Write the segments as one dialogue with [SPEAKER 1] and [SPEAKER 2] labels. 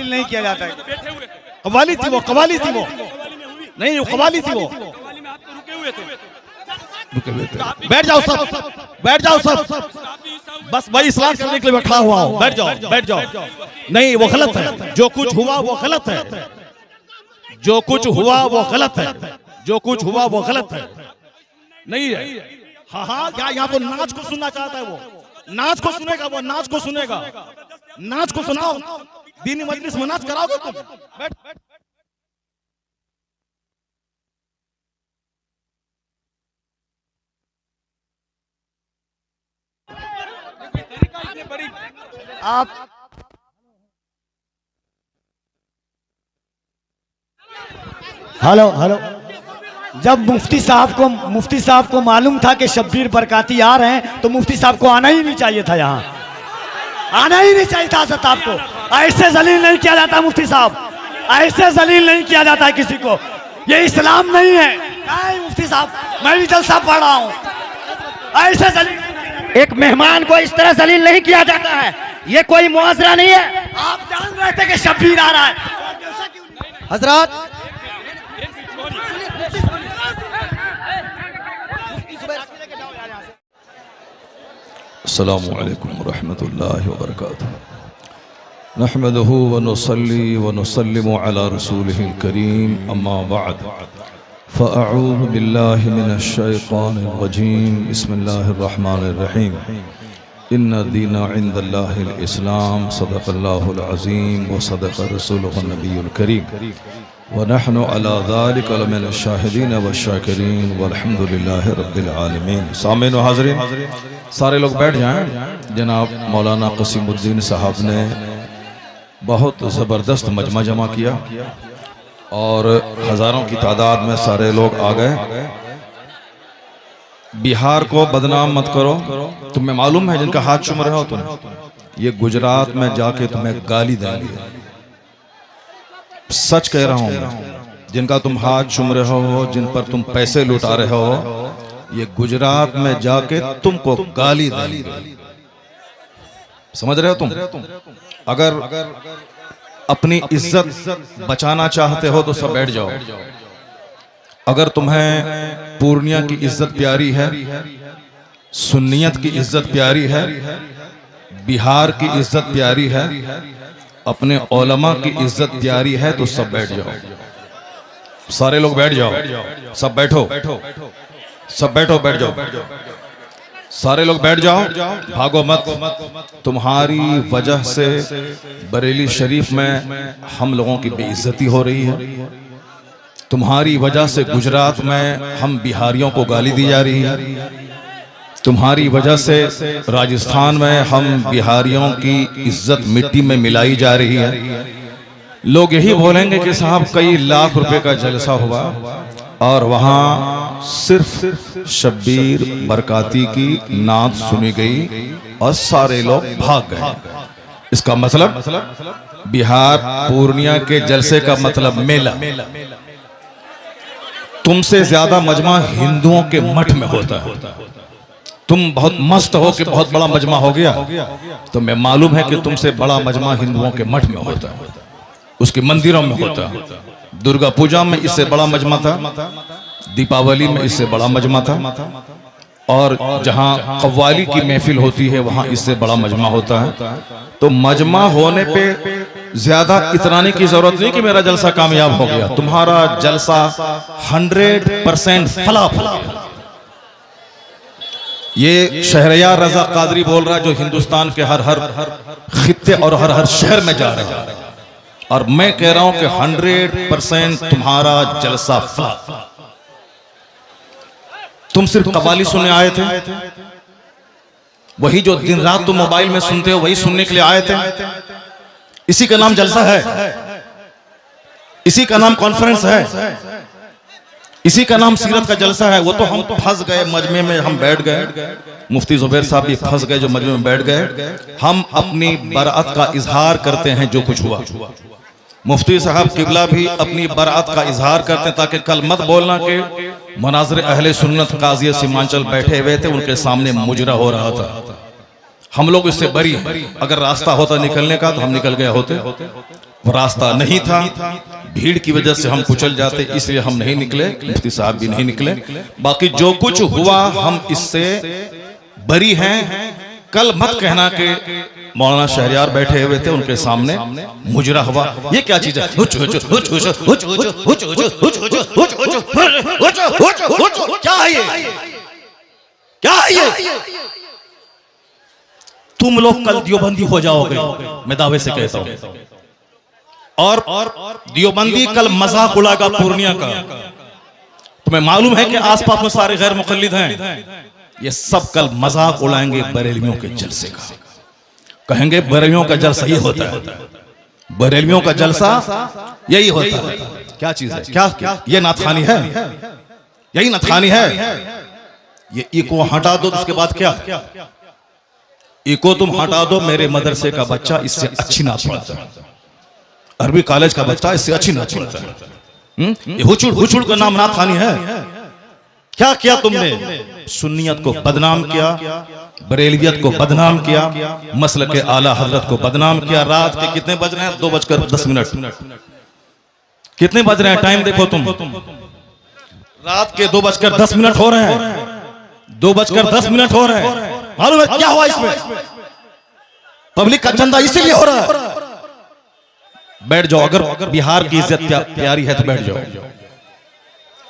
[SPEAKER 1] जलील नहीं किया जाता है। कवाली थी वो, कवाली थी वो, नहीं वो कवाली थी वो। बैठ जाओ सब, बैठ जाओ सब, बस भाई इस्लाम करने के लिए बैठा हुआ हूं, बैठ जाओ, बैठ जाओ। नहीं वो गलत है, जो कुछ हुआ वो गलत है, जो कुछ हुआ वो गलत है, जो कुछ हुआ वो गलत है, नहीं है। हाँ हाँ, क्या यहाँ तो नाच को सुनना चाहता है वो, नाच को सुनेगा वो, नाच को सुनेगा, नाच को सुनाओ, दीनी मजलिस में नाच कराओगे तुम, बैठ। आप हेलो हेलो, जब मुफ्ती साहब को मालूम था कि शब्बीर बरकाती आ रहे हैं तो मुफ्ती साहब को आना ही नहीं चाहिए था, यहाँ आना ही नहीं चाहिए था। हज़रत आपको ऐसे जलील नहीं किया जाता, मुफ्ती साहब ऐसे जलील नहीं किया जाता किसी को, ये इस्लाम नहीं है। मुफ्ती साहब मैं भी जलसा पढ़ रहा हूँ, ऐसे जलील
[SPEAKER 2] एक मेहमान को इस तरह जलील नहीं किया जाता है, ये कोई मुआवजा नहीं है।
[SPEAKER 1] आप जान रहे थे कि शब्बीर आ रहा है।
[SPEAKER 2] हजरत
[SPEAKER 3] अस्सलामु अलैकुम रहमतुल्लाहि व बरकातुहू। नहमदुहु व नुसल्ली व नुसल्लिमु अला रसूलिहिल करीम, अम्मा बाद, फ़अऊज़ु बिल्लाहि मिनश शैतानिर रजीम, बिस्मिल्लाहिर रहमानिर रहीम। इन्ना दीना इंदल्लाहिल इस्लाम, सदक़ल्लाहुल अज़ीम व सदक़ रसूलुहुन नबियुल करीम व नहनु अला ज़ालिका लमिनश शाहिदीन व शाकिरीन वल्हम्दुलिल्लाहि रब्बिल आलमीन। सामीन व हाज़रीन, सारे लोग बैठ जाएं। जनाब मौलाना क़सीमुद्दीन साहब ने बहुत ज़बरदस्त मजमा जमा किया और हज़ारों की तादाद में सारे लोग आ गए। बिहार को बदनाम मत करो, तुम्हें मालूम है जिनका हाथ चूम रहे हो तुम, ये गुजरात में जाके तुम्हें गाली देंगे। सच कह रहा हूं, जिनका तुम हाथ चूम रहे हो, जिन पर तुम पैसे लुटा रहे हो, ये गुजरात में जाके तुमको गाली देंगे। समझ रहे हो तुम? अगर अपनी इज्जत बचाना चाहते हो तो सब बैठ जाओ। अगर तुम्हें पूर्णिया की इज्जत प्यारी है, सुन्नियत की इज्जत प्यारी है, बिहार की इज्जत प्यारी है, अपने उलमा की इज्जत प्यारी है, तो सब बैठ जाओ। सारे लोग बैठ जाओ, सब बैठो, सब बैठो, बैठ जाओ, सारे लोग बैठ जाओ, भागो मत। तुम्हारी वजह से बरेली शरीफ में हम लोगों की बेइज्जती हो रही है, तुम्हारी वजह से गुजरात में हम बिहारियों को गाली दी जा रही है, तुम्हारी वजह से राजस्थान में हम बिहारियों की इज्जत मिट्टी में मिलाई जा रही है। लोग यही बोलेंगे कि साहब कई लाख रुपए का जलसा हुआ और वहां सिर्फ शब्बीर बरकाती की नात सुनी गई और सारे लोग भाग गए। इसका मतलब बिहार पूर्णिया के जलसे का मतलब मेला। तुमसे ज्यादा मजमा हिंदुओं के मठ में होता है। तुम बहुत मस्त हो कि बहुत बड़ा मजमा हो गया, तो मैं मालूम है कि तुमसे बड़ा मजमा हिंदुओं के मठ में होता है, उसके मंदिरों में होता है। दुर्गा पूजा में इससे बड़ा मजमा था, दीपावली में इससे बड़ा मजमा था, और जहां कव्वाली की महफिल होती है वहां इससे बड़ा मजमा होता है। तो मजमा होने पे ज्यादा इतराने की जरूरत नहीं कि मेरा जलसा कामयाब हो गया। तुम्हारा जलसा 100% फलाफ। ये शहरयार रजा कादरी बोल रहा है, जो हिंदुस्तान के हर हर खित्ते और हर हर शहर में जा रहे हैं, और मैं कह रहा हूं कि 100% तुम्हारा जलसा फलाफ। तुम सिर्फ कव्वाली सुनने आए थे, वही जो दिन रात तुम मोबाइल में सुनते हो वही सुनने के लिए आए थे। इसी का नाम जलसा है, इसी का नाम कॉन्फ्रेंस है, इसी का नाम सीरत का जलसा है। वो तो हम फंस गए मजमे में, हम बैठ गए, मुफ्ती जुबैर साहब भी फंस गए जो मजमे में बैठ गए। हम अपनी बरात का इजहार करते हैं जो कुछ हुआ। मुफ्ती साहब किबला भी अपनी बरात का इजहार करते हैं, ताकि कल मत बोलना कि मनाज़िर अहले सुन्नत काज़ी सीमांचल बैठे हुए थे, उनके सामने मुजरा हो रहा था। हम लोग इससे बरी हैं। अगर रास्ता होता निकलने का तो हम निकल गए होते, वो रास्ता नहीं था, भीड़ की वजह से हम कुचल जाते, इसलिए हम नहीं निकले, मुफ्ती साहब भी नहीं निकले। बाकी जो कुछ हुआ हम इससे बरी हैं। कल मत कहना कि मौलाना शहरियार बैठे हुए थे, उनके सामने मुजरा हुआ, ये क्या चीज है? क्या है ये? क्या है ये? तुम लोग कल दियोबंदी हो जाओगे, मैं दावे से कहता हूं। और दियोबंदी कल मजाक उड़ाएगा पूर्णिया का। तुम्हें मालूम है कि आसपास में सारे गैर मुकल्लिद हैं, ये सब कल मजाक उड़ाएंगे बरेलवियों के जलसे का। कहेंगे बरेलवियों का जलसा ये होता है, बरेलवियों का जलसा यही होता है। क्या चीज है? क्या ये नाथखानी है? यही नाथखानी है। ये इको हटा दो, उसके बाद क्या? इको तुम हटा दो, मेरे मदरसे का बच्चा इससे अच्छी नाच पढ़ता है, अरबी कॉलेज का बच्चा इससे अच्छी नाच पढ़ता है। ये हुचुड़ का नाम नाथखानी है। क्या किया तुमने? सुन्नियत को बदनाम किया, बरेलियत को बदनाम किया, मसलक के आला हजरत को बदनाम किया। रात के कितने बज रहे हैं? 2:10। कितने बज रहे हैं? टाइम देखो तुम, रात के 2:10 हो रहे हैं। 2:10 हो रहे हैं। मालूम है क्या हुआ इसमें? पब्लिक का चंदा इसीलिए हो रहा है। बैठ जाओ, अगर बिहार की इज्जत प्यारी है तो बैठ जाओ,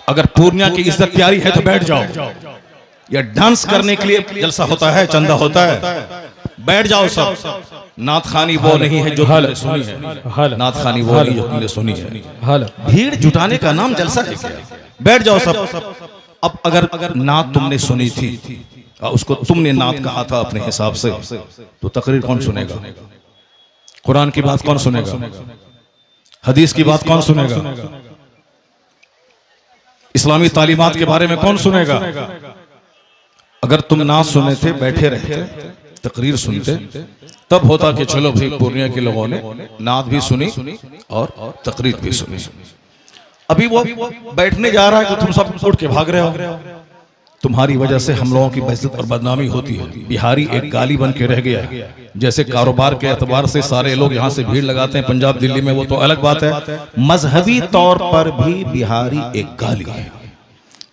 [SPEAKER 3] अगर पूर्णिया की इज्जत प्यारी है तो बैठ जाओ। यह डांस करने के लिए जलसा होता है, चंदा होता है, बैठ जाओ सब। नाथखानी वो नहीं है जो तुमने सुनी है, नाथखानी वो नहीं जो तुमने सुनी है। भीड़ जुटाने का नाम जलसा है क्या? बैठ जाओ सब। अब अगर नात तुमने सुनी थी, उसको तुमने नात कहा था अपने हिसाब से, तो तकरीर कौन सुनेगा? कुरान की बात कौन सुनेगा? हदीस की बात कौन सुनेगा? इस्लामी तालीमात के बारे में कौन सुनेगा? अगर तुम नात सुने थे, बैठे रहते, तकरीर सुनते, तब होता कि चलो भाई पूर्णिया के लोगों ने नात भी सुनी और तकरीर भी सुनी। अभी वो बैठने जा रहा है तो तुम सब उठ के भाग रहे हो। तुम्हारी वजह से हम लोगों की बेइज्जत और बदनामी होती है। बिहारी एक गाली बन के रह गया है। जैसे कारोबार के एतबार से सारे लोग यहाँ से भीड़ लगाते हैं पंजाब दिल्ली में, वो तो अलग बात है। मजहबी तौर पर भी बिहारी एक गाली है।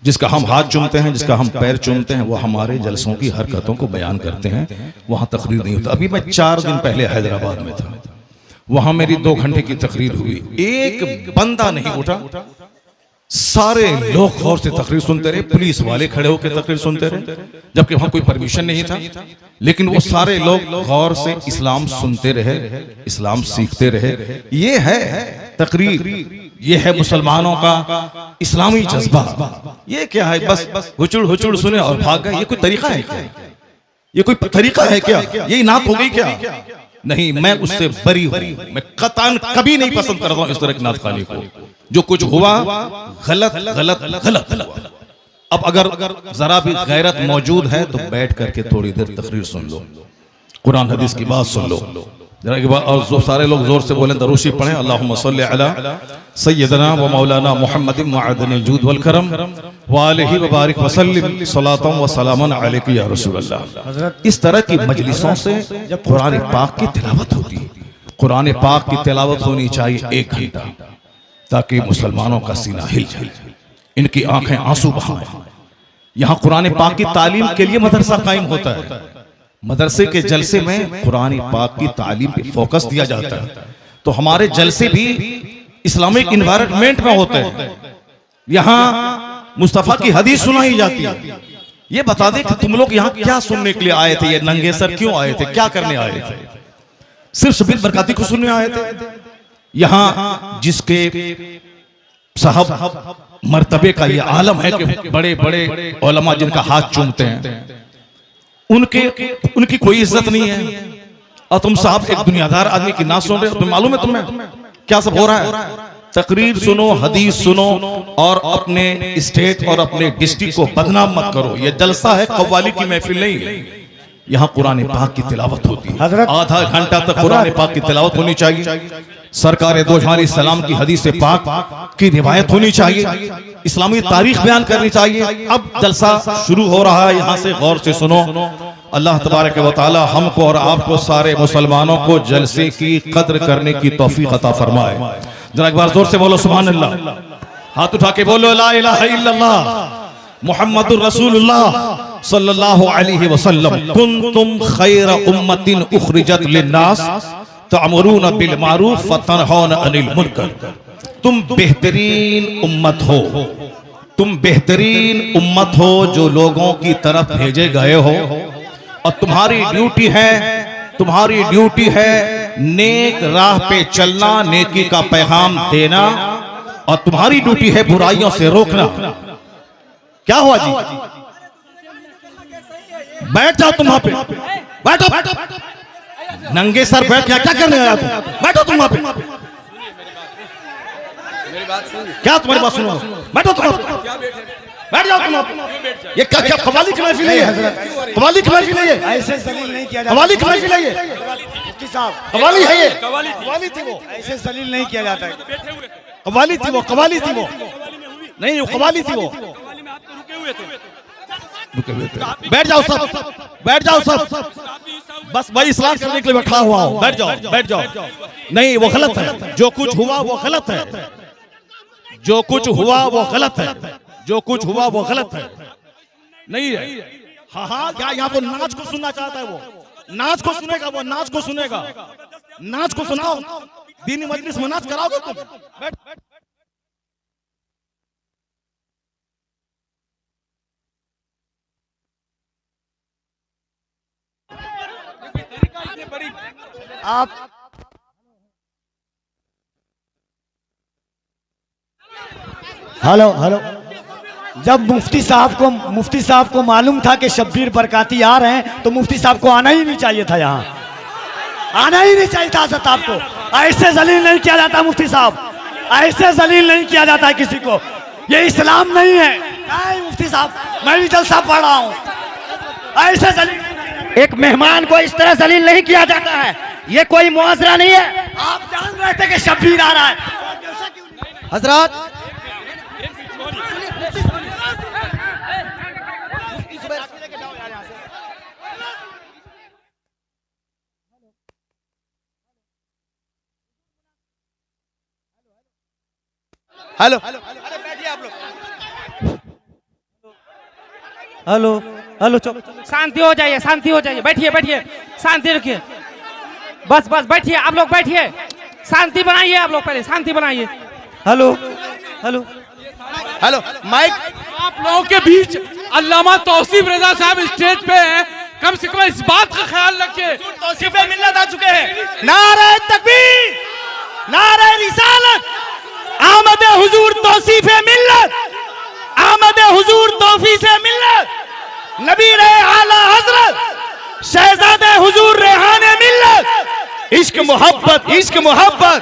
[SPEAKER 3] जिसका हम हाथ चूमते हैं, जिसका हम पैर चूमते हैं, वो हमारे जलसों की हरकतों को बयान करते हैं। वहां तकरीर नहीं होता। अभी मैं 4 दिन पहले हैदराबाद में था, वहां मेरी 2 घंटे की तकरीर हुई, एक बंदा नहीं उठा। सारे लोग गौर से तकरीर सुनते रहे, पुलिस वाले खड़े होकर तकरीर सुनते रहे, जबकि वहां कोई परमिशन नहीं था, लेकिन वो सारे लोग गौर से इस्लाम सुनते रहे, इस्लाम सीखते रहे। ये है तकरीर, ये है मुसलमानों का इस्लामी जज्बा। ये क्या है? बस हुचुड़ सुने और भाग गए। ये कोई तरीका है क्या? ये कोई तरीका है क्या? यही नात हो गई क्या? नहीं, मैं उससे बरी हूं। मैं कतान कभी नहीं पसंद करता हूं इस तरह की नाथखानी को। जो कुछ हुआ गलत गलत गलत हुआ। अब अगर जरा भी गैरत मौजूद है तो बैठ करके थोड़ी देर तकरीर सुन लो, कुरान हदीस की बात सुन लो जरा के बाद। और जो सारे लोग जोर से बोले, दरूशी पढ़ें, अल्लाहुम्मा सल्ली अला सय्यदना व मौलाना मुहम्मदिन मअदनिल जूद वल करम व आलिहि व बारिक व सल्लिम सलातन व सलामन अलैका या रसूल अल्लाह। इस तरह की मजलिसों से जब कुरान पाक की तिलावत होती है, कुरान पाक की तिलावत होनी चाहिए 1 घंटा, ताकि मुसलमानों का सीना हिल जाए, इनकी आंखें आंसू बहाएं। यहाँ कुरान पाक की तालीम के लिए मदरसा कायम होता है। मदरसे के जलसे में कुरान पाक की तालीम पे फोकस दिया जाता है। तो हमारे जलसे भी इस्लामिक इन्वायरमेंट में होते हैं। यहाँ मुस्तफा की हदीस सुनाई जाती है। ये बता दे कि तुम लोग यहाँ क्या सुनने के लिए आए थे? ये नंगे सर क्यों आए थे? क्या करने आए थे? सिर्फ शबीर बरकाती को सुनने आए थे? यहाँ जिसके साहब मर्तबे का ये आलम है कि बड़े बड़े उलमा जिनका हाथ चूमते हैं, उनकी कोई इज्जत नहीं है, और तुम साहब एक दुनियादार आदमी की ना सुन रहे हो। मालूम है तुम्हें क्या सब हो रहा है? तकरीर सुनो, हदीस सुनो, और अपने स्टेट और अपने डिस्ट्रिक्ट को बदनाम मत करो। यह जलसा है, कव्वाली की महफिल नहीं है। यहाँ कुरान पाक की तिलावत होती है। आधा घंटा तक कुरान पाक की तिलावत होनी चाहिए। सरकार दो जहां सलाम की हदीस पाक की रिवायत होनी चाहिए। इस्लामी तारीख बयान करनी चाहिए। अब जलसा शुरू हो रहा है, यहाँ से गौर से सुनो। अल्लाह तबारक व तआला हमको और आपको सारे मुसलमानों को जलसे की कद्र करने की तौफीक अता फरमाए। जरा एक बार जोर से बोलो सुभान अल्लाह, हाथ उठा के बोलो ला इलाहा इल्लल्लाह मुहम्मदुर रसूलुल्लाह सल्लल्लाहु अलैहि वसल्लम। कुंतुम खैर उम्मतिन उखरिजत लिन्नास तअमुरून बिल मारूफ व तनहौन अनिल मुनकर। तुम बेहतरीन उम्मत हो, तुम बेहतरीन उम्मत हो जो लोगों की तरफ भेजे गए हो, और तुम्हारी ड्यूटी है नेक राह पे चलना, नेकी का पैगाम देना, और तुम्हारी ड्यूटी है बुराइयों से रोकना। क्या हुआ जी? बैठ जाओ तुम वहां पे, बैठो। नंगे सर बैठ क्या करने आया तुम? बैठो तुम वहां पे। क्या तुम्हारी बात सुनो? बैठो तुम, बैठ जाओ तुम। ये क्या कवाली की महफिल है? कवाली की महफिल है?
[SPEAKER 2] ऐसे जलील नहीं किया जाता।
[SPEAKER 3] कवाली की महफिल है?
[SPEAKER 2] मुफ्ती साहब
[SPEAKER 3] कवाली है ये?
[SPEAKER 2] कवाली थी वो, ऐसे जलील नहीं किया जाता है।
[SPEAKER 3] कवाली थी वो नहीं, वो कवाली थी वो। बैठ जाओ सब, बैठ जाओ सब। बस भाई इस्लाम करने के लिए बैठा हुआ हूं। बैठ जाओ। नहीं, वो गलत है। जो कुछ हुआ वो गलत है। जो कुछ हुआ वो गलत है। जो कुछ हुआ वो गलत है। नहीं है। हाँ, क्या यहाँ को नाच को सुनना चाहता है? वो नाच को सुनेगा, वो नाच को सुनेगा। नाच को सुनाओ, दीनी मजलिस में नाच कराओगे तुम? बैठ।
[SPEAKER 2] आप हेलो, जब मुफ्ती साहब को मालूम था कि शब्बीर बरकाती आ रहे हैं, तो मुफ्ती साहब को आना ही नहीं चाहिए था। यहाँ आना ही नहीं चाहिए था। हज़रत आपको ऐसे जलील नहीं किया जाता। मुफ्ती साहब, ऐसे जलील नहीं किया जाता है किसी को। ये इस्लाम नहीं है। नहीं मुफ्ती साहब, मैं भी जलसा पढ़ रहा हूँ। ऐसे जलील एक मेहमान को इस तरह जलील नहीं किया जाता है। ये कोई मुआजरा नहीं है। आप जान रहे थे कि शब्बीर आ रहा है। हजरत हेलो, बैठिए आप लोग। हेलो,
[SPEAKER 4] शांति हो जाइए, बैठिए, शांति रखिए। बस बैठिए, आप लोग बैठिए, शांति बनाइए। आप लोग पहले शांति बनाइए।
[SPEAKER 2] Hello,
[SPEAKER 4] mic. आप लोगों के बीच अल्लामा तौसीफ रजा साहब स्टेज पे हैं। कम से कम इस बात का ख्याल रखिए।
[SPEAKER 2] तौसीफ मिल्लत आ चुके हैं। नारे तकबीर, नारे रिसालत, आमद हुजूर तौसीफ मिल्लत, आमद हुजूर तौफीक मिल्लत, नबी रहे आला हजरत, शहजादे हुजूर रेहाने मिल्लत। इश्क मोहब्बत, इश्क मोहब्बत,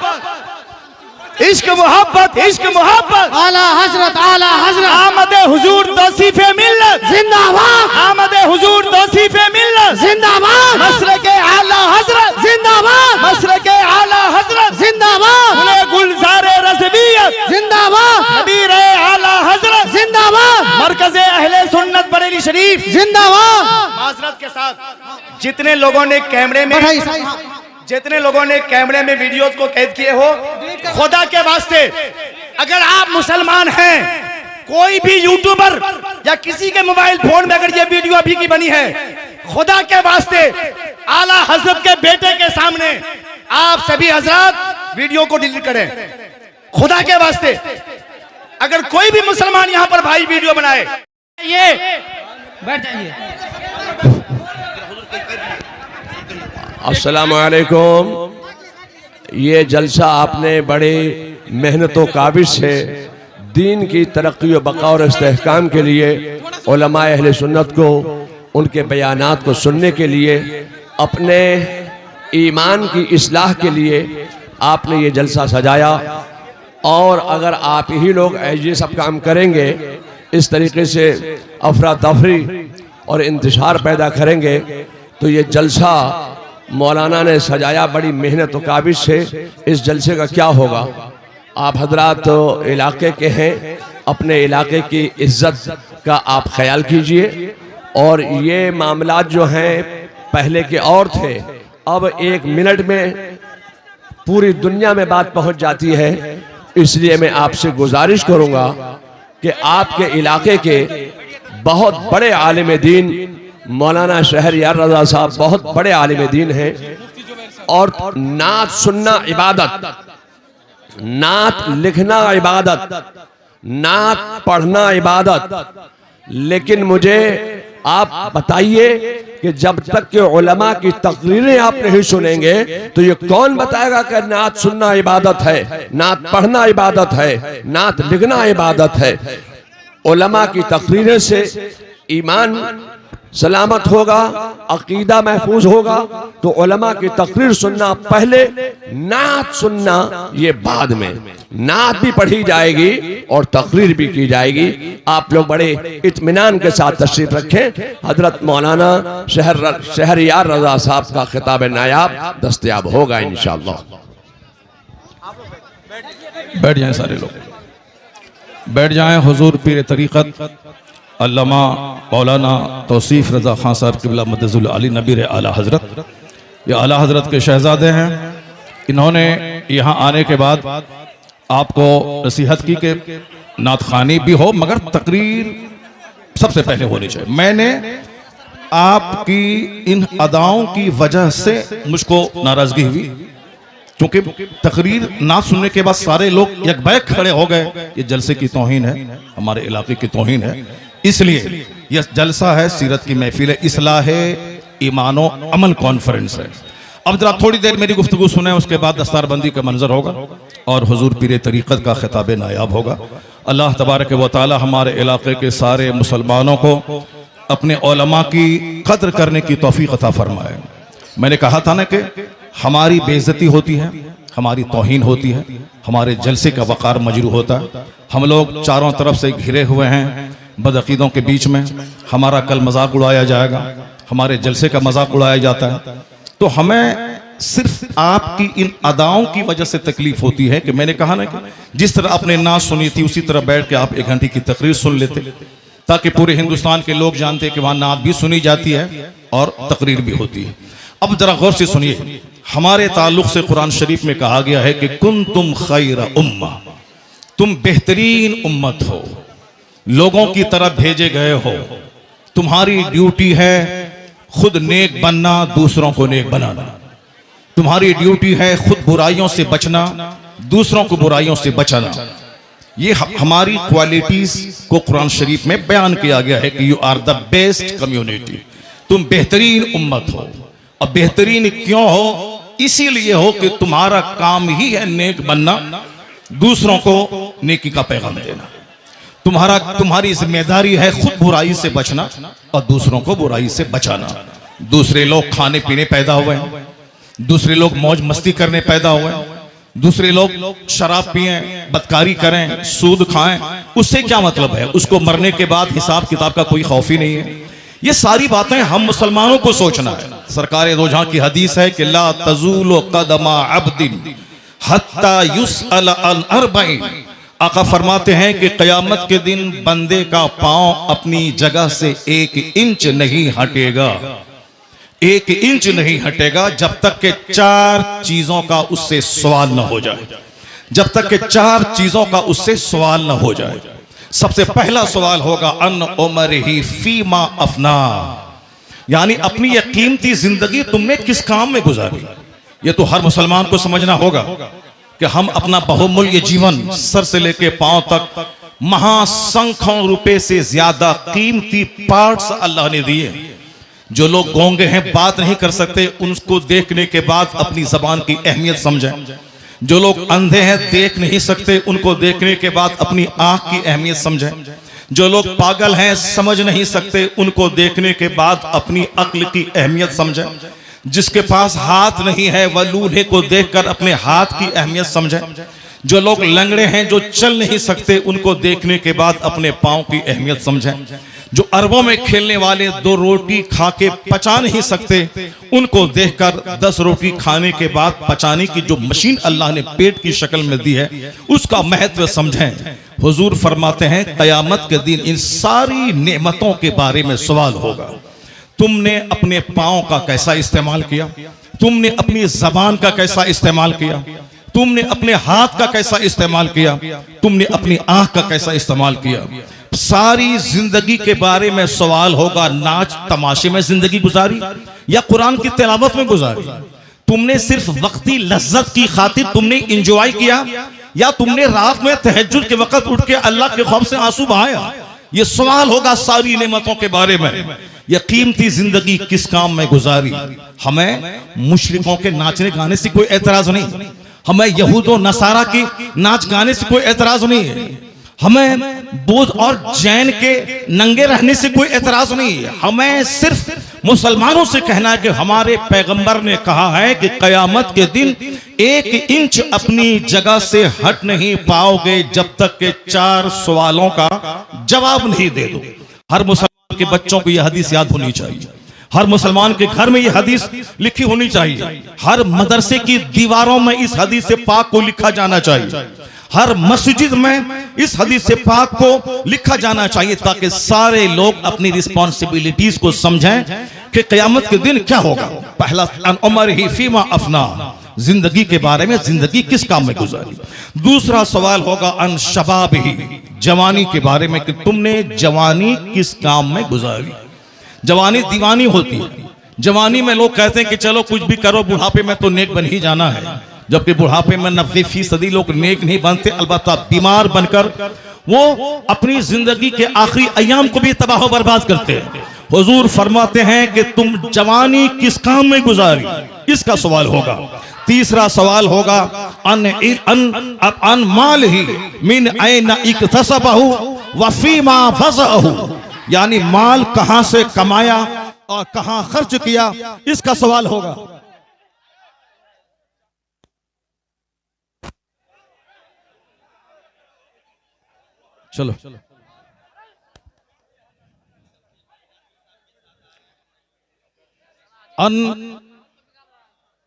[SPEAKER 2] इश्क मोहब्बत, इश्क मोहब्बत, आला हजरत, आमद हुजूर तौसीफ मिल्लत जिंदाबाद, आमद हुजूर तौसीफ मिल्लत जिंदाबाद, मसरके आला हजरत जिंदाबाद, मसरके आला हजरत जिंदाबाद, गुलजारे रज़वियत जिंदाबाद, नबी रहे आला हजरत जिंदाबाद, मरकज़े अहले सुन्नत बरेली शरीफ जिंदाबाद। माजरत के साथ जितने लोगों ने कैमरे में वीडियोस को कैद किए हो, खुदा के वास्ते, अगर आप मुसलमान हैं, कोई भी यूट्यूबर या किसी के मोबाइल फोन में अगर ये वीडियो अभी की बनी है, खुदा के वास्ते आला हजरत के बेटे के सामने आप सभी हजरात वीडियो को डिलीट करें। खुदा के वास्ते, अगर कोई भी मुसलमान यहाँ पर भाई वीडियो बनाए,
[SPEAKER 4] ये बैठ जाइए।
[SPEAKER 5] अस्सलामु अलैकुम। ये जलसा आपने बड़े मेहनत व काबिज से दीन की तरक्की व बका और इस्तेहकाम के लिए उलमाए अहले सुन्नत को उनके बयानात को सुनने के लिए, अपने ईमान की इस्लाह के लिए आपने ये जलसा सजाया। और अगर आप ही लोग ये सब काम करेंगे, इस तरीके से अफरा तफरी और इंतशार पैदा करेंगे, तो ये जलसा मौलाना ने सजाया बड़ी मेहनत व काबिज से। इस जलसे का क्या होगा? आप हजरात तो इलाके के हैं, अपने इलाके की इज्जत का आप ख्याल कीजिए और ये मामलात जो हैं पहले के और थे, अब 1 मिनट में पूरी दुनिया में बात पहुंच जाती है। इसलिए मैं आपसे गुजारिश करूंगा कि आपके इलाके के बहुत बड़े आलिम दीन मौलाना शहरयार रजा साहब बहुत बड़े आलिम दीन हैं, और नात सुनना इबादत, नात लिखना इबादत, नात पढ़ना इबादत। लेकिन मुझे आप बताइए कि जब तक के उलमा की तकरीरें आप नहीं सुनेंगे तो ये कौन बताएगा कि नात सुनना इबादत है, नात पढ़ना इबादत है, नात लिखना इबादत है। उलमा की तकरीरें से ईमान सलामत होगा, अकीदा महफूज होगा। तो उलमा की तकरीर सुनना पहले, नात सुनना ये बाद में। नात भी पढ़ी जाएगी और तकरीर भी की जाएगी। आप लोग बड़े इत्मीनान के साथ तशरीफ रखें। हजरत मौलाना शहरयार रजा साहब का खिताब नायाब दस्तयाब होगा इंशाअल्लाह।
[SPEAKER 3] बैठ जाएं सारे लोग, बैठ जाएं। हुजूर पीर तरीक़त अल्लामा मौलाना तौसीफ रजा खान साहब क़िबला मदजुल अली नबीर आला हजरत, ये आला हजरत के शहजादे हैं। इन्होंने यहाँ आने के बाद आपको नसीहत की कि नात खानी भी हो मगर तकरीर सबसे पहले होनी चाहिए। मैंने आपकी इन अदाओं की वजह से मुझको नाराजगी हुई, क्योंकि तकरीर ना सुनने के बाद सारे लोग यकबैक खड़े हो गए। ये जलसे की तौहीन है, हमारे इलाके की तौहीन है। इसलिए यह जलसा है, सीरत की महफिल है, इस्लाह ईमानो अमल कॉन्फ्रेंस है। अब जरा थोड़ी देर मेरी गुफ्तगू सुने, उसके बाद दस्तारबंदी का मंजर होगा और हुजूर पीर तरीक़त का खिताब नायाब होगा। अल्लाह तबारक व तआला हमारे इलाके के सारे मुसलमानों को अपने उलमा की कद्र करने की तौफीक अता फरमाए। मैंने कहा था ना कि हमारी बेइज्जती होती है, हमारी तौहीन होती है, हमारे जलसे का वक़ार मजरू होता है। हम लोग चारों तरफ से घिरे हुए हैं बदअकीदों के बीच में। हमारा कल मजाक उड़ाया जाएगा, हमारे जलसे का मजाक उड़ाया जाता है। तो हमें सिर्फ आपकी इन अदाओं की वजह से तकलीफ होती है कि मैंने कहा ना कि जिस तरह आपने नात सुनी थी उसी तरह बैठ के आप 1 घंटे की तकरीर सुन लेते, ताकि पूरे हिंदुस्तान के लोग जानते कि वहां नात भी सुनी जाती है और तकरीर भी होती है। अब जरा गौर से सुनिए, हमारे ताल्लुक से कुरान शरीफ में कहा गया है कि कुंतुम खैर उम्मा, तुम बेहतरीन उम्मत हो, लोगों की तरफ भेजे गए हो। तुम्हारी ड्यूटी है खुद नेक बनना, दूसरों को नेक बनाना। तुम्हारी ड्यूटी है खुद बुराइयों से बचना, दूसरों को बुराइयों से बचाना। ये हमारी क्वालिटीज को कुरान शरीफ में बयान किया गया है कि you are the best community, तुम बेहतरीन उम्मत हो। अब बेहतरीन क्यों हो? इसीलिए हो कि तुम्हारा काम ही है नेक बनना, दूसरों को नेकी का पैगाम देना। तुम्हारी जिम्मेदारी है खुद बुराई से बचना और दूसरों को बुराई से बचाना। दूसरे लोग खाने पीने पैदा हुए हैं, दूसरे लोग मौज मस्ती करने पैदा हुए हैं, दूसरे लोग शराब पिएं, बदकारी करें, सूद खाएं, उससे क्या मतलब है? उसको मरने के बाद हिसाब किताब का कोई खौफ ही नहीं है। ये सारी बातें हम मुसलमानों को सोचना है। सरकार दो जहां की हदीस है कि ला तज़ूलु कदमा अब्दिन हत्ता युसअल अन अर्बईन। आका फरमाते हैं कि क़यामत के दिन बंदे का पांव अपनी जगह से 1 इंच नहीं हटेगा, 1 इंच नहीं हटेगा जब तक के 4 चीजों का उससे सवाल न हो जाए। जब तक के 4 चीजों का उससे सवाल न हो जाए। सबसे पहला सवाल होगा अन उमरिही फीमा अफना, यानी अपनी यह कीमती जिंदगी तुमने किस काम में गुजारी। ये तो हर मुसलमान को समझना होगा कि हम अपना बहुमूल्य जीवन सर से लेके पांव तक महासंख्यों रुपए से ज्यादा कीमती पार्ट्स अल्लाह ने दिए। जो लोग गूंगे हैं, बात नहीं कर सकते, उनको देखने के बाद अपनी जबान की अहमियत समझें। जो लोग अंधे हैं, देख नहीं सकते, उनको देखने के बाद अपनी आंख की अहमियत समझें। जो लोग पागल हैं, समझ नहीं सकते, उनको देखने के बाद अपनी अक्ल की अहमियत समझें। जिसके पास हाथ नहीं है वह लूल्हे को देखकर अपने हाथ की अहमियत समझे। जो लोग लंगड़े हैं, जो चल नहीं सकते, उनको देखने के बाद अपने पांव की अहमियत समझें। जो अरबों में खेलने वाले 2 रोटी खा के पचा नहीं सकते, उनको देखकर 10 रोटी खाने के बाद पचाने की जो मशीन अल्लाह ने पेट की शक्ल में दी है, उसका महत्व समझें। हुजूर फरमाते हैं कयामत के दिन इन सारी नेमतों के बारे में सवाल होगा। तुमने अपने पांव का कैसा इस्तेमाल किया, तुमने अपनी जबान का कैसा इस्तेमाल किया, तुमने अपने हाथ का कैसा इस्तेमाल किया, तुमने अपनी आंख का कैसा इस्तेमाल किया। सारी जिंदगी के बारे में सवाल होगा। नाच तमाशे में जिंदगी गुजारी या कुरान की तिलावत में गुजारी? तुमने सिर्फ वक्ती लज्जत की खातिर तुमने इंजॉय किया या तुमने रात में तहज्जुद के वक्त उठ के अल्लाह के खौफ से आंसू बहाया? ये सवाल होगा सारी नेमतों के बारे में। ये कीमती जिंदगी किस काम में गुजारी? हमें मुशरिकों के नाचने गाने से कोई एतराज नहीं, हमें यहूदो नसारा की नाच गाने से कोई एतराज नहीं है, हमें बौद्ध और जैन के नंगे रहने से कोई एतराज नहीं है। हमें सिर्फ मुसलमानों से कहना है कि हमारे पैगंबर ने कहा है कि कयामत के दिन 1 इंच अपनी जगह से हट नहीं पाओगे जब तक के 4 सवालों का जवाब नहीं दे दो। हर मुसलमान के बच्चों को यह हदीस याद होनी चाहिए, हर मुसलमान के घर में यह हदीस लिखी होनी चाहिए, हर मदरसे की दीवारों में इस हदीस से पाक को लिखा जाना चाहिए, हर मस्जिद में इस हदीस से पाक को लिखा जाना चाहिए, ताकि सारे लोग अपनी रिस्पॉन्सिबिलिटीज को समझें कि क़यामत के दिन क्या होगा। पहला अन उमर ही फीमा अफना, जिंदगी के बारे में, जिंदगी किस काम में गुजारी। दूसरा सवाल होगा अन शबाब ही, जवानी के बारे में कि तुमने जवानी किस काम में गुजारी। जवानी दीवानी होती है। जवानी में लोग कहते हैं कि चलो कुछ भी करो, बुढ़ापे में तो नेक बन ही जाना है, जबकि बुढ़ापे में 90% लोग नेक नहीं बनते, अलबत्ता बीमार बनकर वो अपनी जिंदगी के आखिरी अयाम को भी तबाह बर्बाद करते हैं। हुजूर फरमाते हैं कि तुम जवानी किस काम में गुजारी, इसका सवाल होगा। तीसरा सवाल होगा अन माल ही मिन ऐन इक्तसबहु व फीमा फज़अहु, यानी माल कहां से कमाया और कहां खर्च किया, इसका सवाल होगा। चलो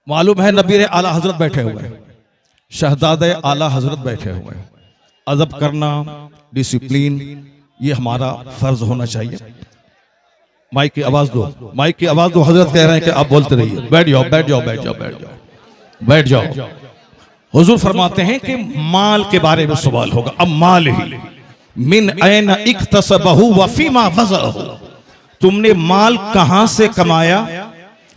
[SPEAKER 3] मालूम है नबी आला हजरत बैठे हुए हैं, शहजादे आला हजरत बैठे हुए हैं। अदब करना, डिसिप्लिन, ये हमारा फर्ज होना चाहिए। माइक की आवाज दो, माइक की आवाज दो। हजरत कह रहे हैं कि आप बोलते रहिए। बैठ जाओ, बैठ जाओ, बैठ जाओ, बैठ जाओ, बैठ जाओ। हुजूर फरमाते हैं कि माल के बारे में सवाल होगा। अब माल ही मिन ऐन इक्तसबहु व फीमा फज़अहु, तुमने माल कहां से कमाया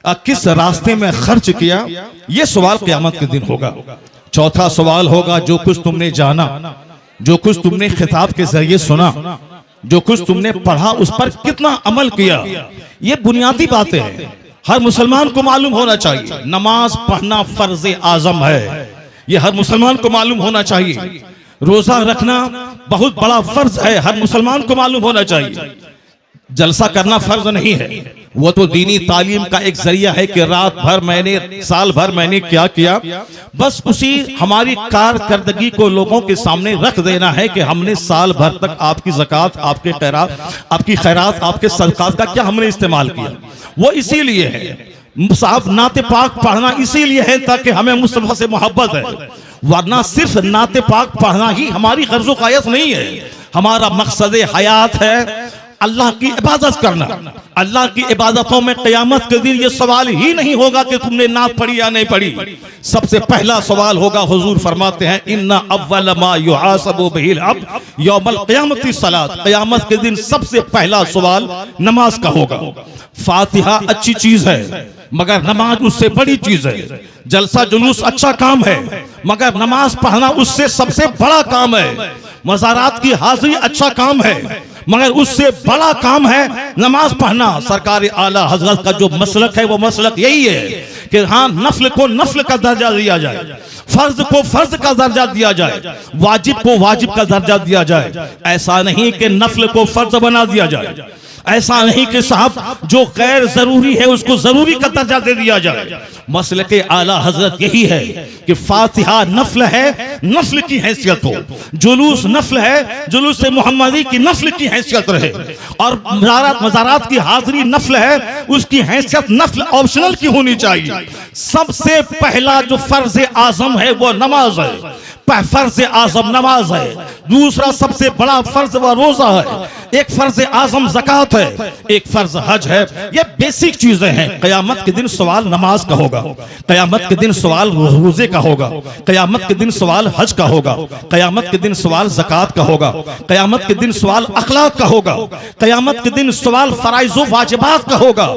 [SPEAKER 3] और किस रास्ते में खर्च किया, यह सवाल क़यामत के दिन होगा। चौथा सवाल होगा जो कुछ तुमने जाना, जो कुछ तुमने खिताब के जरिए सुना, जो कुछ तुमने पढ़ा, उस पर कितना अमल किया। ये बुनियादी बातें हैं, हर मुसलमान को मालूम होना चाहिए। नमाज पढ़ना फर्ज आजम है, ये हर मुसलमान को मालूम होना चाहिए। रोजा रखना बहुत बड़ा फर्ज है, हर मुसलमान को मालूम होना चाहिए। जलसा करना फर्ज नहीं है, वो तो दीनी तालीम का एक जरिया है कि रात भर मैंने, साल भर मैंने क्या किया, बस उसी हमारी कारकर्दगी को लोगों के सामने रख देना है कि हमने साल भर तक आपकी ज़कात, आपके खैरात, आपकी खैरात, आपके सदकात का क्या हमने इस्तेमाल किया। वो इसीलिए है साहब, नाते पाक पढ़ना इसीलिए है ताकि हमें मुस्तफा से मोहब्बत है, वरना सिर्फ नाते पाक पढ़ना ही हमारी गर्ज़ो क़ायस नहीं है। हमारा मकसद हयात है अल्लाह की इबादत करना। अल्लाह की इबादतों में क़यामत के दिन ये सवाल ही नहीं होगा कि तुमने नात पढ़ी या नहीं पढ़ी। सबसे पहला सवाल होगा, हुजूर फरमाते हैं इन्ना अव्वल मा युहासबु बिहिल अब्द यौमल क़यामति सलात, क़यामत के दिन सबसे पहला सवाल नमाज का होगा। फातिहा अच्छी चीज है मगर नमाज उससे बड़ी चीज है। जलसा जुलूस अच्छा काम है मगर नमाज पढ़ना उससे सबसे बड़ा काम है। मज़ारात की हाजिरी अच्छा काम है मगर उससे बड़ा काम है नमाज पढ़ना। सरकार आला हजरत का जो मसलक है वो मसलक यही है कि हाँ, नफल को नफल का दर्जा दिया जाए, फर्ज को फर्ज का दर्जा दिया जाए, वाजिब को वाजिब का दर्जा दिया जाए। ऐसा नहीं कि नफल को फर्ज बना दिया जाए।
[SPEAKER 1] ऐसा नहीं कि साहब जो गैर जरूरी है उसको जरूरी का दर्जा दे दिया जाए। मसले के आला हजरत यही है कि फातिहा नफल है, नफल की हैसियत हो, जुलूस नफल है, जुलूस मोहम्मदी की नफल की हैसियत रहे, और मज़ारात की हाजिरी नफल है, उसकी हैसियत नफल ऑप्शनल की होनी चाहिए। सबसे पहला जो फर्ज आजम है वो नमाज है, फर्ज आजम नमाज है। दूसरा सबसे बड़ा फर्ज व रोजा है। एक फर्ज आजम ज़कात है, एक फर्ज हज है। ये बेसिक चीजें हैं। कयामत के दिन सवाल नमाज का होगा, कयामत के दिन सवाल रोजे का होगा, कयामत के दिन सवाल हज का होगा, कयामत के दिन सवाल ज़कात का होगा, कयामत के दिन सवाल अखलाक का होगा, कयामत के दिन सवाल फराइज़ व वाजिबात का होगा।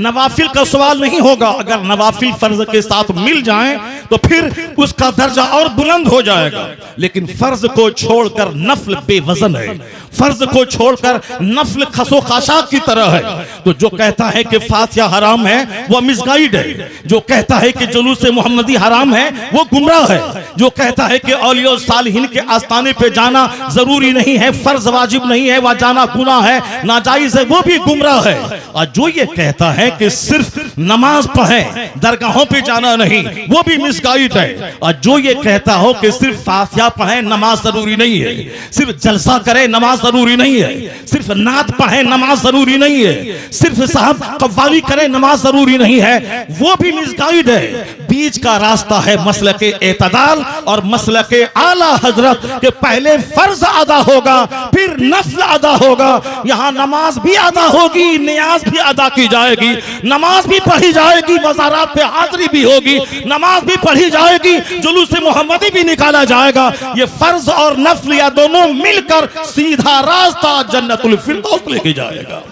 [SPEAKER 1] नवाफिल का सवाल नहीं होगा। अगर नवाफिल फर्ज के साथ मिल जाएं तो फिर उसका दर्जा और बुलंद हो जाएगा। लेकिन फर्ज को छोड़कर नफल बेवजन है, फर्ज को छोड़कर नफल खसो खाशाक की तरह है। तो जो कहता है कि फातिहा हराम है वो मिसगाइड है। जो कहता है कि जुलूस मोहम्मदी हराम है वो गुमराह है। जो कहता है कि औलिया सालिहीन के आस्ताने पे जाना जरूरी नहीं है, फर्ज वाजिब नहीं है, वह जाना गुनाह है, नाजायज है, वो भी गुमराह है। और जो ये कहता है कि सिर्फ नमाज पढ़े, दरगाहों पे जाना नहीं, वो भी मिसगाइड है। और जो ये कहता हो कि सिर्फ फातिहा पढ़े, नमाज जरूरी नहीं है, सिर्फ जलसा करे, नमाज जरूरी नहीं है, सिर्फ नात पढ़े, नमाज जरूरी नहीं है, सिर्फ साहब कव्वाली करे, नमाज जरूरी नहीं है, वो भी मिसगाइड है। बीच का रास्ता है मसलक एतदाल और मसलक आला हजरत के पहले फर्ज अदा होगा, फिर नफल अदा होगा। यहाँ नमाज भी अदा होगी, नियाज भी अदा की जाएगी, नमाज भी पढ़ी जाएगी, मज़ारात पे हाजिरी भी होगी, नमाज भी पढ़ी जाएगी, जुलूस मोहम्मदी भी निकाला जाएगा। ये फर्ज और नफल या दोनों मिलकर सीधा रास्ता जन्नतुल फिरदौस लेके जाएगा।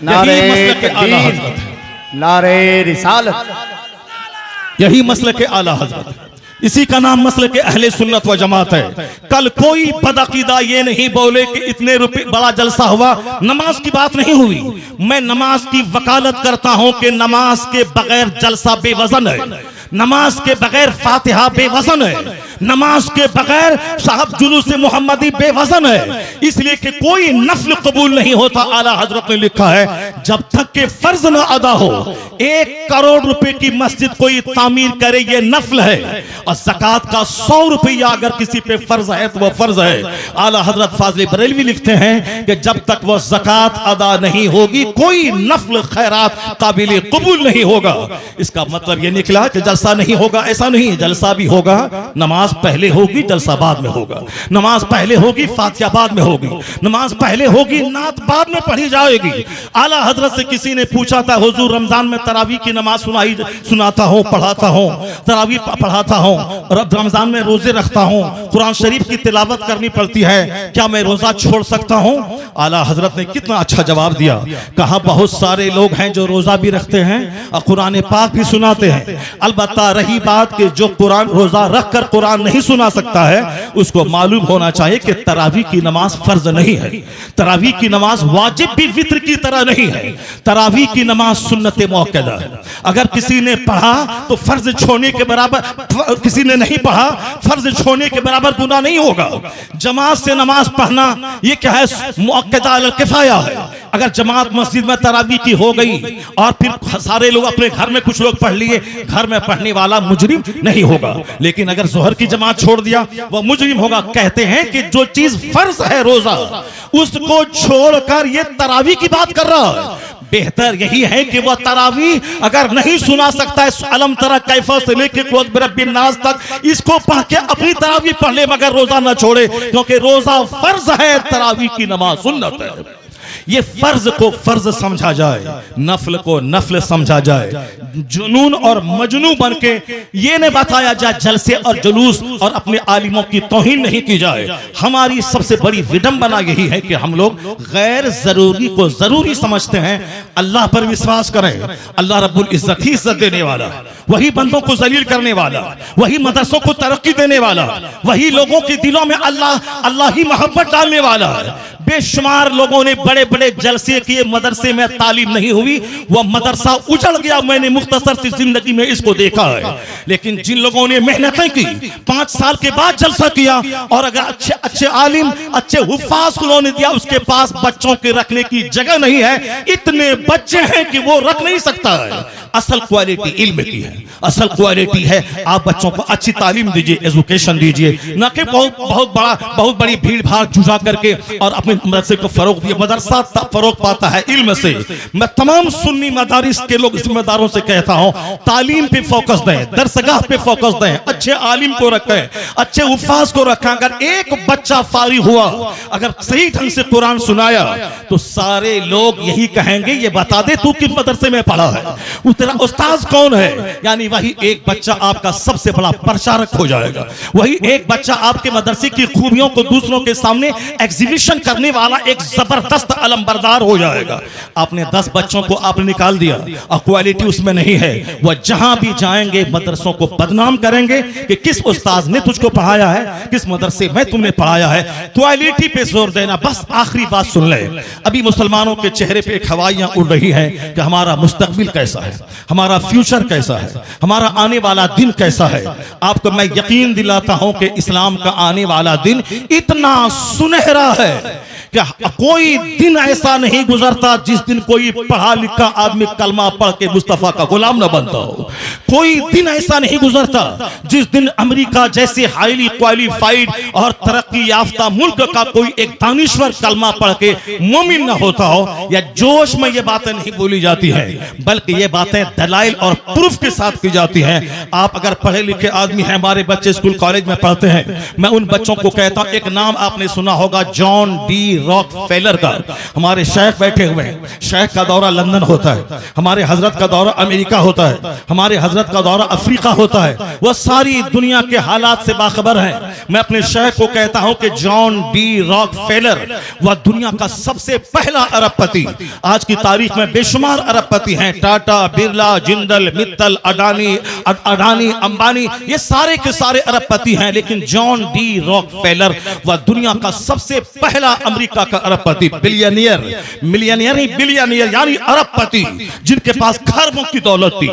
[SPEAKER 1] यही मसलक आला हजरत है,
[SPEAKER 2] नारे रिसालत,
[SPEAKER 1] यही मसलक आला हजरत है। इसी का नाम मसलक अहले सुन्नत व जमात है। कल कोई बदअकीदा ये नहीं बोले कि इतने रुपए बड़ा जलसा हुआ, नमाज की बात नहीं हुई। मैं नमाज की वकालत करता हूं कि नमाज के बगैर जलसा बेवजन है, नमाज के बगैर फातिहा बेवजन है, नमाज के बगैर साहब जुलूस मोहम्मदी बेवजन है। इसलिए कि कोई नफल कबूल नहीं होता। आला हजरत ने लिखा है जब तक के फर्ज न अदा हो। 1 करोड़ रुपए की मस्जिद कोई तामीर करे ये नफल है, और ज़कात का 100 रुपया अगर किसी पे फर्ज है तो वह फर्ज है। आला हजरत फाज़िल बरेलवी लिखते हैं कि जब तक वह ज़कात अदा नहीं होगी कोई नफल खैरात काबिल कबूल नहीं होगा। इसका मतलब यह निकला कि जलसा नहीं होगा, ऐसा नहीं, जलसा भी होगा, नमाज पहले होगी, जलसा बाद में होगा, नमाज पहले होगी, फातिहा बाद में होगी, नमाज पहले होगी, नात बाद में पढ़ी जाएगी। आला हजरत से किसी ने पूछा था, हुजूर रमजान में तरावी की नमाज सुनाता हूँ, पढ़ाता हूँ, तरावी पढ़ाता हूँ, रमजान में रोजे रखता हूँ, कुरान शरीफ की तिलावत करनी पड़ती है, क्या मैं रोजा छोड़ सकता हूँ? आला हजरत ने कितना अच्छा जवाब दिया। कहा बहुत सारे लोग हैं जो रोजा भी रखते हैं और कुरान पाक भी सुनाते हैं। अलबत्ता रही बात कि जो कुरान रोजा रख कर कुरान नहीं सुना सकता है, उसको मालूम होना चाहिए कि तरावी की नमाज फर्ज नहीं है, तरावी की नमाज वाजिब भी वित्र की तरह नहीं है, तरावी की नमाज सुन्नत मुअक्कदा है। अगर किसी ने पढ़ा तो फर्ज छोड़ने के बराबर, किसी ने नहीं पढ़ा फर्ज छोड़ने के बराबर गुनाह नहीं होगा। जमात से नमाज पढ़ना ये क्या है? मुअक्कदा अल किफाया है। अगर जमात मस्जिद में तरावी की हो गई और फिर सारे लोग अपने घर में कुछ लोग पढ़ लिए, घर में पढ़ने वाला मुजरिम नहीं होगा। लेकिन अगर जोहर की जमात छोड़ दिया वह मुजरिम होगा। कहते हैं कि जो चीज फर्ज है रोजा, उसको छोड़कर ये तरावी की बात कर रहा है। बेहतर यही है कि वह तरावी अगर नहीं सुना सकता है अलम तरा कैफा से लेके कुल बिरब्बिन नास तक, इसको पढ़ के अपनी तरावी पढ़ ले, मगर रोजा ना छोड़े, क्योंकि रोजा फर्ज है, तरावी की नमाज सुन्नत है। ये फर्ज को फर्ज समझा जाए, नफल को नफल समझा जाए। जुनून और मजनू बन के ये न बताया जाए जलसे और जुलूस और अपने आलिमों की तौहीन नहीं की जाए। हमारी सबसे बड़ी विडंबना यही है कि हम लोग गैर जरूरी को जरूरी समझते हैं। अल्लाह पर विश्वास करें, अल्लाह रब्बुल इज्जत ही इज्जत देने वाला, वही बंदों को जलील करने वाला, वही मदरसों को तरक्की देने वाला, वही लोगों के दिलों में अल्लाह ही मोहब्बत डालने वाला है। बेशुमार लोगों ने बड़े बड़े जलसे किए, मदरसे में तालीम नहीं हुई, वह मदरसा उजड़ गया। मैंने मुख्तसर सी जिंदगी में इसको देखा है। लेकिन जिन लोगों ने मेहनतें की, 5 साल के बाद जलसा किया, और अगर अच्छे अच्छे आलिम, अच्छे हुफ्फाज उन्होंने दिया, उसके पास बच्चों के रखने की जगह नहीं है। इतने बच्चे हैं कि वो रख नहीं सकता है। असल क्वालिटी इल्म की है, असल क्वालिटी है आप बच्चों को अच्छी तालीम दीजिए, एजुकेशन दीजिए, न कि बहुत बड़ी भीड़ भाड़ जुटा करके और अपने मदरसे को फरोग दिए। मदरसा फरोग पाता है इल्म से। मैं तमाम सुन्नी मदारिस के लोग जिम्मेदारों से कहता हूं, तालीम पे फोकस दें, दरसगाह पे फोकस दें, अच्छे आलिम को रखें, अच्छे उफ़ाज को रखें। अगर एक बच्चा फारिग हुआ, अगर सही ढंग से कुरान सुनाया, तो सारे लोग यही कहेंगे, ये बता दे तू किस मदरसे में पढ़ा है, वो तेरा उस्ताद कौन है। यानी वही एक बच्चा आपका सबसे बड़ा प्रचारक हो जाएगा। वही एक बच्चा आपके मदरसे की खूबियों को दूसरों के सामने एग्जीबिशन करने वाला एक जबरदस्त अलमबरदार हो जाएगा। आपने 10 बच्चों को आपने निकाल दिया और क्वालिटी उसमें नहीं है, वह जहां भी जाएंगे मदरसों को बदनाम करेंगे कि किस उस्ताद ने तुझको पढ़ाया है, किस मदरसे में तुमने पढ़ाया है। क्वालिटी पे जोर देना। बस आखिरी बात सुन ले, अभी मुसलमानों के चेहरे पे एक हवाइयां उड़ रही है कि हमारा मुस्तकबिल कैसा है, हमारा फ्यूचर कैसा है, हमारा आने वाला दिन कैसा है। आपको मैं यकीन दिलाता हूं कि इस्लाम का आने वाला दिन इतना सुनहरा है कि कोई दिन ऐसा नहीं गुजरता जिस दिन कोई पढ़ा लिखा आदमी कलमा पढ़ के मुस्तफा का गुलाम न बनता हो। कोई दिन ऐसा नहीं गुजरता जिस दिन अमेरिका जैसे हाईली क्वालिफाइड और तरक्की याफ्ता मुल्क का कोई एक दानिश्वर कलमा पढ़ के मोमिन न होता हो। या जोश में ये बातें नहीं बोली जाती है, बल्कि ये बातें दलाइल और प्रूफ के साथ की जाती हैं। आप अगर पढ़े लिखे आदमी हैं, हमारे बच्चे स्कूल कॉलेज में पढ़ते हैं, मैं उन बच्चों को कहता हूं, एक नाम आपने सुना होगा, जॉन डी रॉकफेलर का। हमारे शेख बैठे हुए हैं, शेख का दौरा लंदन होता है, हमारे हजरत का दौरा अमेरिका होता है, हमारे हजरत का दौरा अफ्रीका होता है। वह सारी दुनिया के हालात से बाखबर है। मैं अपने शेख को कहता हूं कि जॉन डी रॉकफेलर वह दुनिया का सबसे पहला अरबपति। आज की तारीख में बेशुमार अरबपति हैं, टाटा, बिरला, जिंदल, मित्तल, अडानी, अंबानी, ये सारे के सारे अरबपति हैं। लेकिन जॉन डी रॉकफेलर वह दुनिया का सबसे पहला अमेरिका का अरबपति, बिलियनियर यानी अरबपति, जिनके पास खरबों की दौलत थी।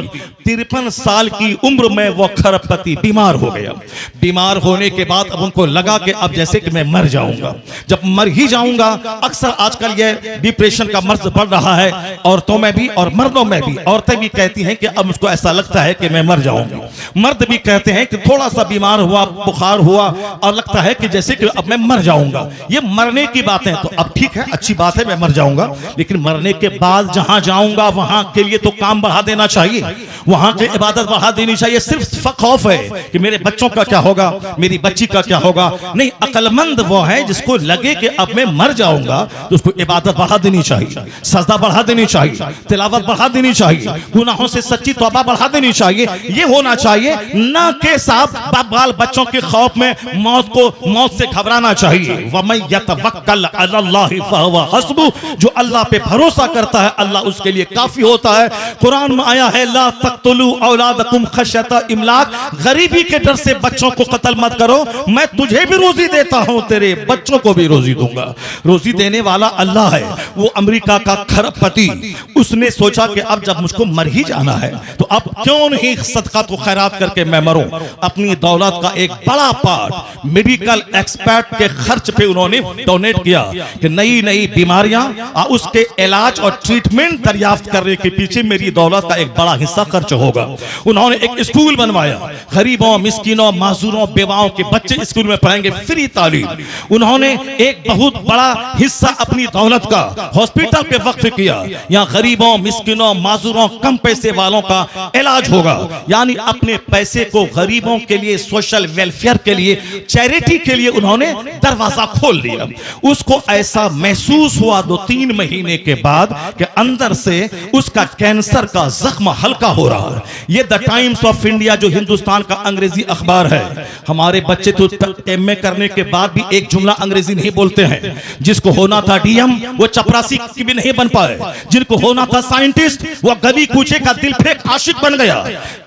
[SPEAKER 1] 53 साल की उम्र में वो खरबपति बीमार हो गया। बीमार होने के बाद अब उनको लगा कि अब जैसे कि मैं मर जाऊंगा। जब मर ही जाऊंगा, अक्सर आजकल ये डिप्रेशन का मर्ज बढ़ रहा है औरतों में भी और मर्दों में भी। औरतें भी कहती हैं कि अब मुझको ऐसा लगता है कि मैं मर जाऊंगा। मर्द भी कहते हैं कि थोड़ा सा बीमार हुआ, बुखार हुआ और लगता है कि जैसे कि अब मैं मर जाऊंगा। ये मरने की बातें तो अब ठीक है, अच्छी बात है, मैं मर जाऊंगा, लेकिन मरने के बाद जहां जाऊंगा वहां के लिए तो काम बढ़ा देना चाहिए, वहां की इबादत बढ़ा देनी चाहिए। सिर्फ खौफ है कि मेरे बच्चों का क्या होगा, मेरी बच्ची का क्या होगा। नहीं, अक्लमंद वो है जिसको लगे कि अब मैं मर जाऊंगा तो उसको इबादत बढ़ा देनी चाहिए, सजदा बढ़ा देनी चाहिए, तिलावत बढ़ा देनी चाहिए, गुनाहों से सच्ची तौबा बढ़ा देनी चाहिए। ये होना चाहिए, ना के साथ बाल बच्चों के खौफ में मौत से घबराना चाहिए। वमन यतवक्कल अलल्लाहि फहुव हस्बुह, जो अल्लाह पे भरोसा करता है अल्लाह उसके लिए काफी होता है। कुरान में आया है, ला तक़तुलू औलादकुम खश्यता इमलाक, गरीबी के डर से बच्चों को कत्ल मत करो, मैं तुझे भी रोजी देता हूं, तेरे बच्चों को भी रोजी दूंगा। रोजी देने वाला अल्लाह है। वो अमेरिका का खरबपति, उसने सोचा कि अब जब मुझको मर ही जाना है तो अब क्यों नहीं सदका तो खैरात करके मैं मरूं। अपनी दौलत का एक बड़ा पार्ट मेडिकल एक्सपर्ट के खर्च पे उन्होंने डोनेट किया कि नई नई बीमारियां और उसके इलाज और ट्रीटमेंट दरियाफ्त करने के पीछे मेरी दौलत का एक बड़ा हिस्सा खर्च होगा। उन्होंने एक स्कूल बनवाया, गरीबों, मिस्किनों, माजूरों, बेवाओं के बच्चे स्कूल में पढ़ेंगे, फ्री तालीम। उन्होंने एक बहुत बड़ा हिस्सा अपनी दौलत का हॉस्पिटल पे वक्फ किया, यहाँ गरीबों, मिस्किनों, माजूरों, कम पैसे वालों का इलाज होगा। यानी अपने पैसे को गरीबों के लिए, सोशल वेलफेयर के लिए, चैरिटी के लिए उन्होंने दरवाजा खोल दिया। उसको ऐसा महसूस हुआ 2-3 महीने के बाद कि अंदर से उसका कैंसर का जख्म हल्का हो रहा है। ये द टाइम्स ऑफ इंडिया जो हिंदुस्तान का अंग्रेजी अखबार है, हमारे बच्चे तो एमए करने के बाद भी एक जुमला अंग्रेजी नहीं बोलते हैं। जिसको होना था डीएम वो चपरासी की भी नहीं बन पाए, जिनको होना था साइंटिस्ट वो गली कूचे का दिल फेंक आशिक बन गया।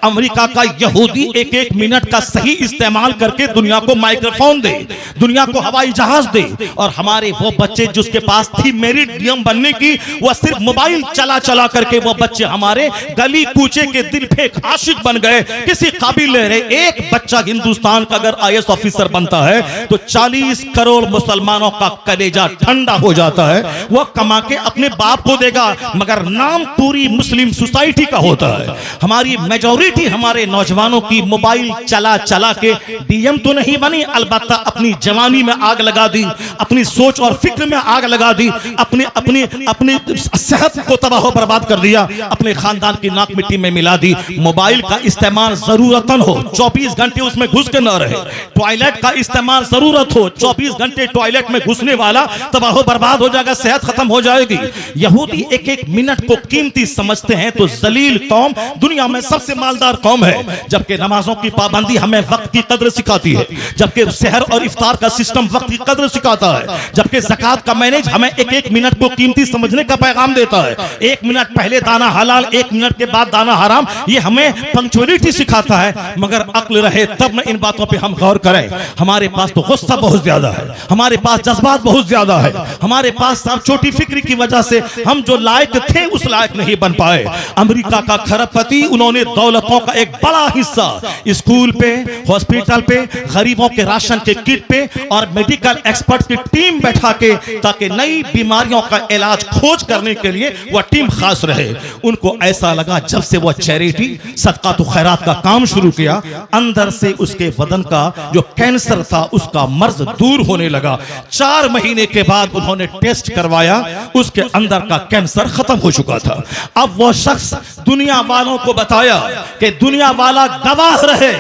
[SPEAKER 1] अमेरिका का यहूदी 1-1 मिनट का सही इस्तेमाल करके दुनिया को माइक्रोफोन दे, दुनिया को हवाई जहाज दे, और हमारे वो बच्चे जिसके पास थी मेरिट डीएम बनने की, वह सिर्फ मोबाइल चला चला करके वो बच्चे हमारे गली कूचे के दिल पे आशिक बन गए, किसी काबिल नहीं रहे। एक बच्चा हिंदुस्तान का अगर आईएएस ऑफिसर बनता है तो 40 करोड़ मुसलमानों का कलेजा ठंडा हो जाता है। वह कमा के अपने बाप को देगा, मगर नाम पूरी मुस्लिम सोसाइटी का होता है। हमारी मेजॉरिटी हमारे नौजवानों की मोबाइल चला चला के डीएम तो नहीं बनी, अलबत्ता अपनी जवानी में आग लगा दी, अपनी सोच और फिक्र में आग लगा दी, अपने अपने अपनी सेहत को तबाह बर्बाद कर दिया, अपने खानदान की नाक मिट्टी में मिला दी। मोबाइल का इस्तेमाल जरूरतन हो, 24 घंटे उसमें घुस के न रहे। टॉयलेट का इस्तेमाल जरूरत हो, 24 घंटे टॉयलेट में घुसने वाला तबाह बर्बाद हो जाएगा, सेहत खत्म हो जाएगी। यहूदी एक एक मिनट को कीमती समझते हैं तो जलील कौम दुनिया में सबसे मालदार कौम है। जबकि नमाजों की पाबंदी हमें वक्त की कदर सिखाती है, जबकि सहर और इफ्तार का सिस्टम वक्त की कदर सिखाता है, जबकि ज़कात का मैनेज हमें एक एक मिनट को कीमती समझने का पैगाम देता है। 1 मिनट पहले दाना हलाल, 1 मिनट के बाद दाना हराम, ये हमें पंक्चुअलिटी सिखाता है। मगर अक्ल रहे तब न इन बातों पे हम गौर करें। हमारे पास तो गुस्सा बहुत ज्यादा है, हमारे पास जज्बात बहुत ज्यादा है, हमारे पास साहब छोटी फिक्री की वजह से हम जो लायक थे उस लायक नहीं बन पाए। अमेरिका का खरबपति, उन्होंने दौलतों का एक बड़ा हिस्सा स्कूल पे, हॉस्पिटल पे, गरीबों के राशन के किट पे और मेडिकल एक्सपर्ट की टीम बैठा के, ताकि नई बीमारियों का इलाज खोज करने के लिए वह टीम खास रहे। उनको ऐसा लगा जब से वह चैरिटी सदका तो खैरात का काम शुरू किया, अंदर से उसके बदन का जो कैंसर था उसका मर्ज दूर होने लगा। 4 महीने के बाद उन्होंने टेस्ट करवाया, उसके अंदर का कैंसर खत्म हो चुका था। अब वो शख्स दुनिया वालों को बताया कि दुनिया वाला गवाह रहे,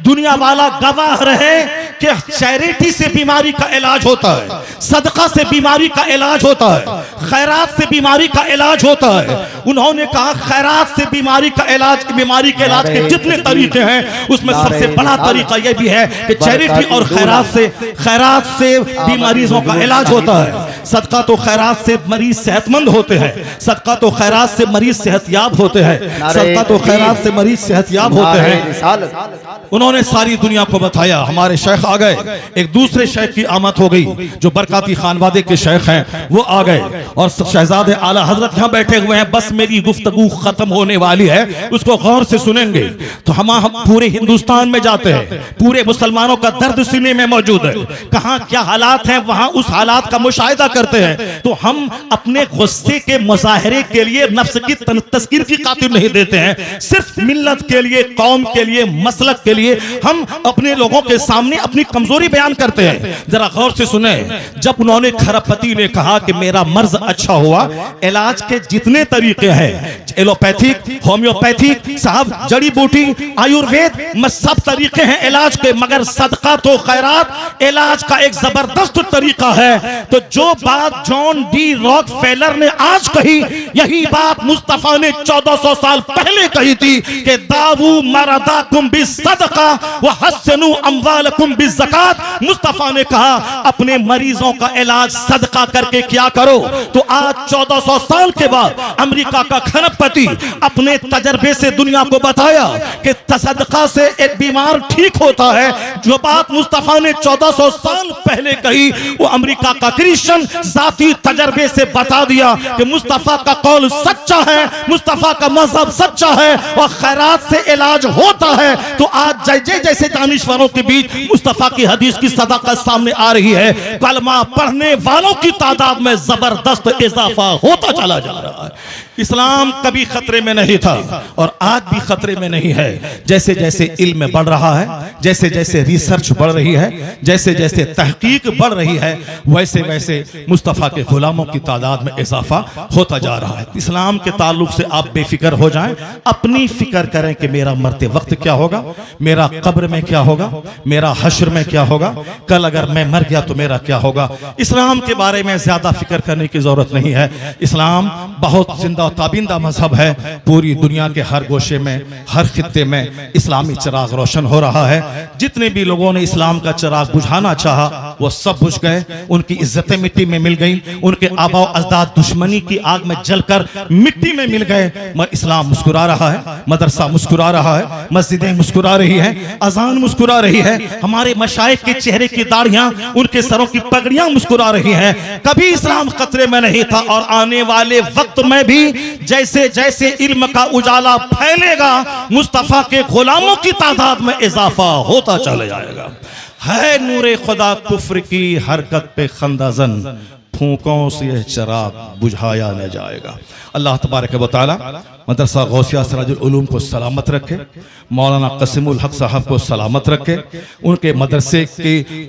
[SPEAKER 1] दुनिया वाला गवाह रहे कि चैरिटी से बीमारी का इलाज होता है, सदका से बीमारी का इलाज होता है, खैरात से बीमारी का इलाज होता है। उन्होंने कहा खैरात से बीमारी का इलाज, बीमारी के इलाज के जितने तरीके हैं उसमें सबसे बड़ा तरीका यह भी है कि चैरिटी और खैरात से बीमारियों का इलाज होता है। सदका तो खैरात से मरीज सेहतमंद होते हैं, सदका तो खैरात से मरीज सेहतयाब होते हैं, सदका तो खैरात से मरीज सेहतयाब होते हैं। उन्होंने सारी दुनिया को बताया। हमारे शेख आ गए, एक दूसरे शेख की आमद हो गई, जो बरकाती खानवादे के शेख हैं वो आ गए और शहजादे आला हजरत यहाँ बैठे हुए हैं। बस मेरी गुफ्तगू खत्म होने वाली है, उसको गौर से सुनेंगे तो हम पूरे हिंदुस्तान में जाते हैं, पूरे मुसलमानों का दर्द सीने में मौजूद है, कहाँ क्या हालात हैं वहां उस हालात का मुशाहिदा करते हैं। तो हम अपने गुस्से के मुजाहरे के लिए नफ्स की तस्कीर की खातिर नहीं देते हैं, सिर्फ मिल्लत के लिए, कौम के लिए, मसलक के लिए हम अपने लोगों के सामने अपनी कमजोरी बयान करते हैं। जरा गौर से सुने, जब उन्होंने खरबपति ने कहा कि मेरा मर्ज अच्छा हुआ, इलाज के जितने तरीके हैं, एलोपैथिक, होम्योपैथिक, साहब जड़ी बूटी, आयुर्वेद में सब तरीके हैं इलाज के, मगर सदका तो खैरात इलाज का एक जबरदस्त तरीका है। तो जो बात जॉन डी रॉकफेलर ने आज कही, यही बात मुस्तफा ने 1400 साल पहले कही थी कि दावू मरदाकुम बिस्सदका व हस्सनु अमवालकुम बिज़्ज़कात। मुस्तफा ने कहा अपने मरीजों का इलाज सदका करके क्या करो। तो आज 1400 साल के बाद अमेरिका का खरबपति अपने तजर्बे से दुनिया को बताया कि सदका से एक बीमार ठीक होता है। जो बात मुस्तफा ने 1400 साल पहले कही, वो अमेरिका का क्रिश्चियन जाती तजर्बे से बता दिया कि मुस्तफा का कौल सच्चा है, मुस्तफा का मजहब सच्चा है और खैरात से इलाज होता है। तो आज जैसे दानिश्वरों के बीच मुस्तफा की हदीस की सदाकत सामने आ रही है, कलमा पढ़ने वालों की तादाद में जबरदस्त इजाफा होता चला जा रहा है। इस्लाम कभी खतरे में नहीं था और आज भी खतरे में नहीं है। जैसे जैसे इल्म बढ़ रहा है, जैसे जैसे रिसर्च बढ़ रही है, जैसे जैसे तहकीक बढ़ रही है, वैसे वैसे मुस्तफा के गुलामों की तादाद में इजाफा होता जा रहा है। इस्लाम के ताल्लुक से आप बेफिक्र हो जाएं, अपनी फिक्र करें कि मेरा मरते वक्त क्या होगा, मेरा कब्र में क्या होगा, मेरा हश्र में क्या होगा, कल अगर मैं मर गया तो मेरा क्या होगा। इस्लाम के बारे में ज्यादा फिक्र करने की जरूरत नहीं है। इस्लाम बहुत जिंदा वाबिदा ताबिंदा मजहब है। पूरी दुनिया के हर गोशे में, हर खित्ते में इस्लामी चिराग रोशन हो रहा है। जितने भी लोगों ने इस्लाम का चिराग बुझाना चाहा वो सब बुझ गए, उनकी इज्जतें मिट्टी में मिल गई, उनके आबा अजदाद दुश्मनी की आग में जलकर मिट्टी में मिल गए। इस्लाम मुस्कुरा रहा है, मदरसा मुस्कुरा रहा है, मस्जिदें मुस्कुरा रही है, अजान मुस्कुरा रही है, हमारे मशाइख के चेहरे की दाढ़ियां, उनके सरों की पगड़ियां मुस्कुरा रही हैं। कभी इस्लाम खतरे में नहीं था और आने वाले वक्त में भी जैसे जैसे इल्म का उजाला फैलेगा मुस्तफा के गुलामों की तादाद में इजाफा होता चला जाएगा। है नूरे खुदा कुफ्र की हरकत पे खंदाजन, फूकों से यह चिराग बुझाया न जाएगा। अल्लाह तबारक व तआला मदरसा गौसिया सिराजुल उलूम को सलामत रखे, मौलाना क़सीमुल हक साहब को सलामत रखे, उनके मदरसे की